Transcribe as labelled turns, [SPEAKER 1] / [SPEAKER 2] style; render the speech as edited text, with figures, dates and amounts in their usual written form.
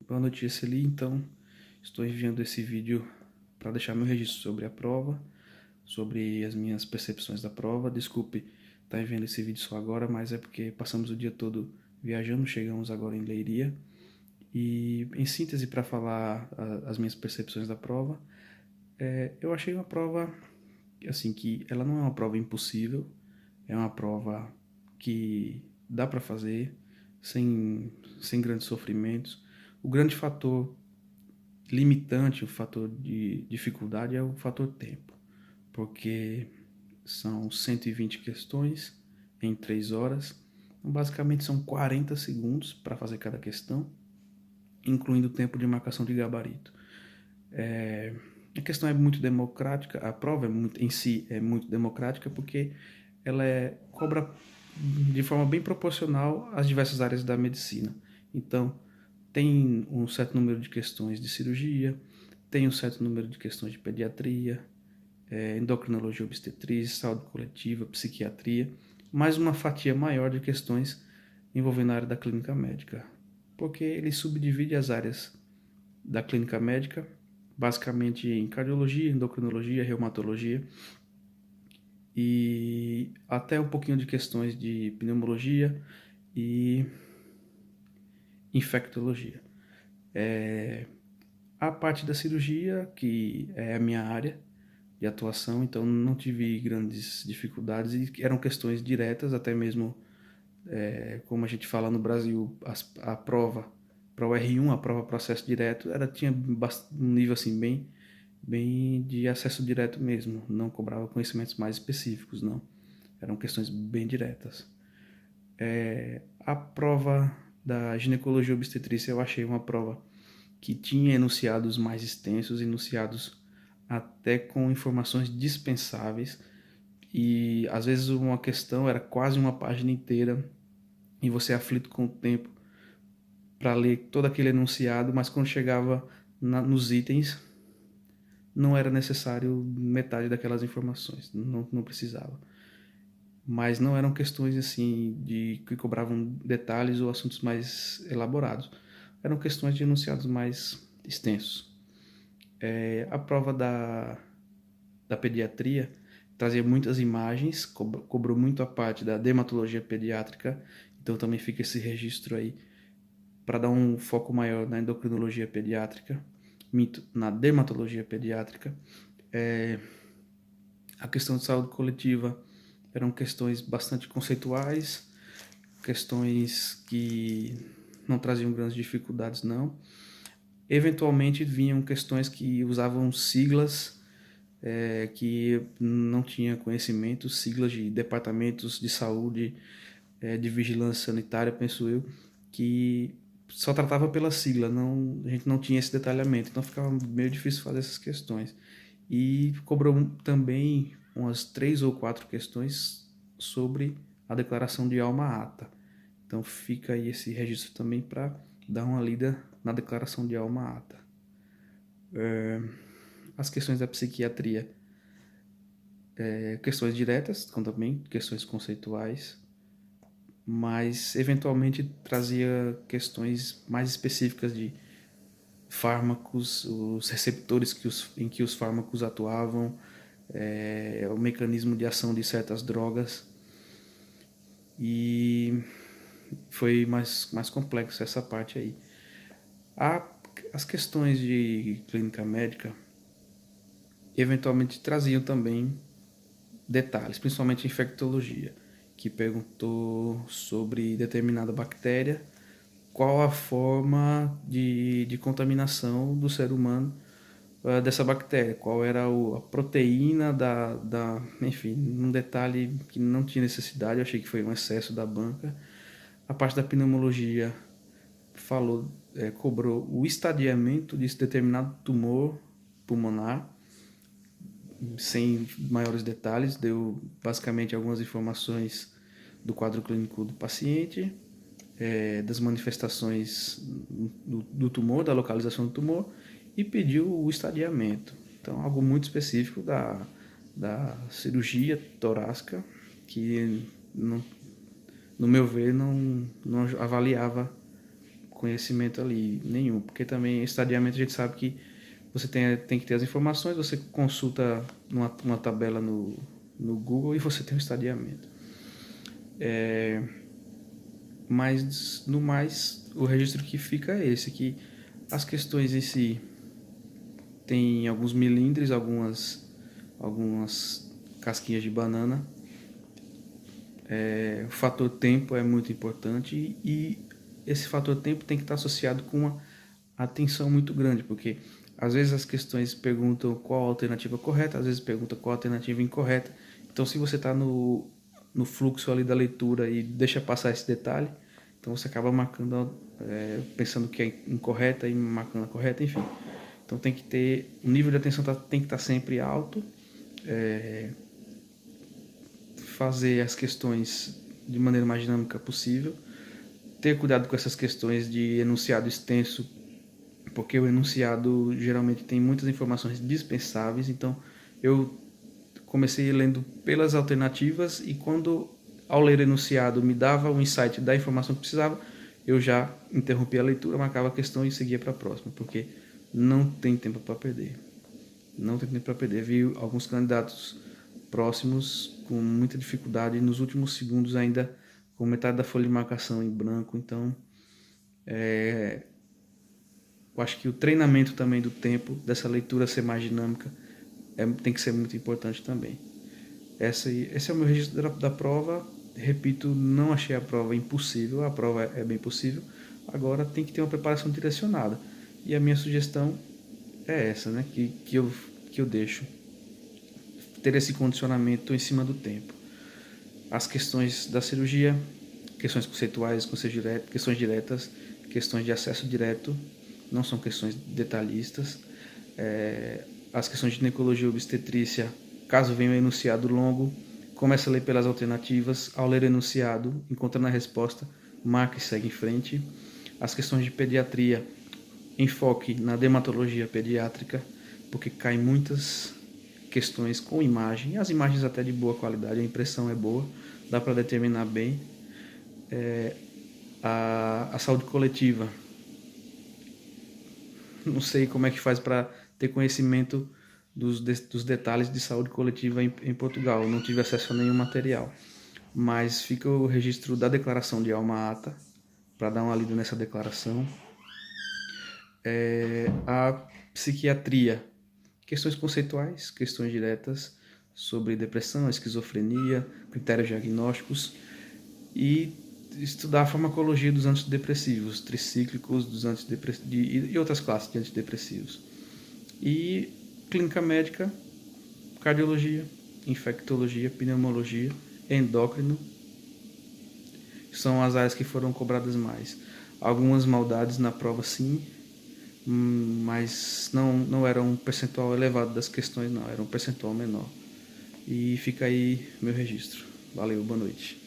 [SPEAKER 1] Boa noite, Celi. Então, estou enviando esse vídeo para deixar meu registro sobre a prova, sobre as minhas percepções da prova. Desculpe estar enviando esse vídeo só agora, mas é porque passamos o dia todo viajando, chegamos agora em Leiria. E, em síntese, para falar as minhas percepções da prova, eu achei uma prova, assim, que ela não é uma prova impossível, é uma prova que dá para fazer sem grandes sofrimentos. O grande fator limitante, o fator de dificuldade é o fator tempo, porque são 120 questões em 3 horas, então, basicamente são 40 segundos para fazer cada questão, incluindo o tempo de marcação de gabarito. A questão é muito democrática, a prova em si é muito democrática porque ela cobra de forma bem proporcional às diversas áreas da medicina. Então, tem um certo número de questões de cirurgia, tem um certo número de questões de pediatria, endocrinologia obstetrícia, saúde coletiva, psiquiatria, mais uma fatia maior de questões envolvendo a área da clínica médica, porque ele subdivide as áreas da clínica médica basicamente em cardiologia, endocrinologia, reumatologia e até um pouquinho de questões de pneumologia e infectologia. A parte da cirurgia, que é a minha área de atuação, então não tive grandes dificuldades e eram questões diretas, até mesmo como a gente fala no Brasil, a prova para o R1, a prova processo direto, ela tinha um nível assim bem de acesso direto mesmo, não cobrava conhecimentos mais específicos, não. Eram questões bem diretas. A prova da ginecologia obstetrícia eu achei uma prova que tinha enunciados mais extensos, enunciados até com informações dispensáveis, e às vezes uma questão era quase uma página inteira e você aflito com o tempo para ler todo aquele enunciado, mas quando chegava nos itens não era necessário metade daquelas informações, não precisava. Mas não eram questões assim de que cobravam detalhes ou assuntos mais elaborados. Eram questões de enunciados mais extensos. A prova da pediatria trazia muitas imagens, cobrou muito a parte da dermatologia pediátrica, então também fica esse registro aí para dar um foco maior na endocrinologia pediátrica, na dermatologia pediátrica. A questão de saúde coletiva eram questões bastante conceituais, questões que não traziam grandes dificuldades, não. Eventualmente vinham questões que usavam siglas que não tinha conhecimento, siglas de departamentos de saúde, de vigilância sanitária, penso eu, que só tratava pela sigla, a gente não tinha esse detalhamento, então ficava meio difícil fazer essas questões. E cobrou também umas 3 ou 4 questões sobre a declaração de alma-ata. Então fica aí esse registro também para dar uma lida na declaração de alma-ata. As questões da psiquiatria, questões diretas, também questões conceituais, mas eventualmente trazia questões mais específicas de fármacos, os receptores em que os fármacos atuavam, o mecanismo de ação de certas drogas, e foi mais complexo essa parte aí. As questões de clínica médica eventualmente traziam também detalhes, principalmente infectologia, que perguntou sobre determinada bactéria, qual a forma de contaminação do ser humano dessa bactéria, qual era a proteína enfim, um detalhe que não tinha necessidade, eu achei que foi um excesso da banca. A parte da pneumologia cobrou o estadiamento de determinado tumor pulmonar, sem maiores detalhes, deu basicamente algumas informações do quadro clínico do paciente, das manifestações do tumor, da localização do tumor, e pediu o estadiamento. Então, algo muito específico da cirurgia torácica, que, no meu ver, não avaliava conhecimento ali nenhum, porque também estadiamento a gente sabe que você tem que ter as informações, você consulta uma tabela no Google e você tem um estadiamento. Mas no mais, o registro que fica é esse, que as questões em si tem alguns milindres, algumas casquinhas de banana. O fator tempo é muito importante e esse fator tempo tem que estar associado com uma atenção muito grande, porque às vezes as questões perguntam qual a alternativa correta, às vezes perguntam qual a alternativa incorreta. Então, se você está no fluxo ali da leitura e deixa passar esse detalhe, então você acaba marcando, pensando que é incorreta e marcando a correta, enfim. Então tem que ter, o nível de atenção tem que estar sempre alto, fazer as questões de maneira mais dinâmica possível, ter cuidado com essas questões de enunciado extenso, porque o enunciado geralmente tem muitas informações dispensáveis, então eu comecei lendo pelas alternativas e quando ao ler o enunciado me dava um insight da informação que precisava, eu já interrompia a leitura, marcava a questão e seguia para a próxima, porque não tem tempo para perder. Não tem tempo para perder. Vi alguns candidatos próximos com muita dificuldade e nos últimos segundos ainda com metade da folha de marcação em branco. Então, eu acho que o treinamento também do tempo, dessa leitura ser mais dinâmica, tem que ser muito importante também. Esse é o meu registro da prova. Repito, não achei a prova impossível, a prova é bem possível. Agora tem que ter uma preparação direcionada. E a minha sugestão é essa, né? Que eu deixo. Ter esse condicionamento em cima do tempo. As questões da cirurgia, questões conceituais, questões diretas, questões de acesso direto, não são questões detalhistas. As questões de ginecologia e obstetrícia, caso venha um enunciado longo, comece a ler pelas alternativas. Ao ler o enunciado, encontrando a resposta, marque e segue em frente. As questões de pediatria, enfoque na dermatologia pediátrica, porque caem muitas questões com imagem, as imagens até de boa qualidade, a impressão é boa, dá para determinar bem. A saúde coletiva, não sei como é que faz para ter conhecimento dos detalhes de saúde coletiva em Portugal, eu não tive acesso a nenhum material, mas fica o registro da declaração de alma ata, para dar uma lida nessa declaração. A psiquiatria, questões conceituais, questões diretas sobre depressão, esquizofrenia, critérios diagnósticos e estudar a farmacologia dos antidepressivos, tricíclicos dos antidepressivos e outras classes de antidepressivos. E clínica médica, cardiologia, infectologia, pneumologia, endócrino, são as áreas que foram cobradas mais. Algumas maldades na prova sim, mas não era um percentual elevado das questões, não, era um percentual menor. E fica aí meu registro. Valeu, boa noite.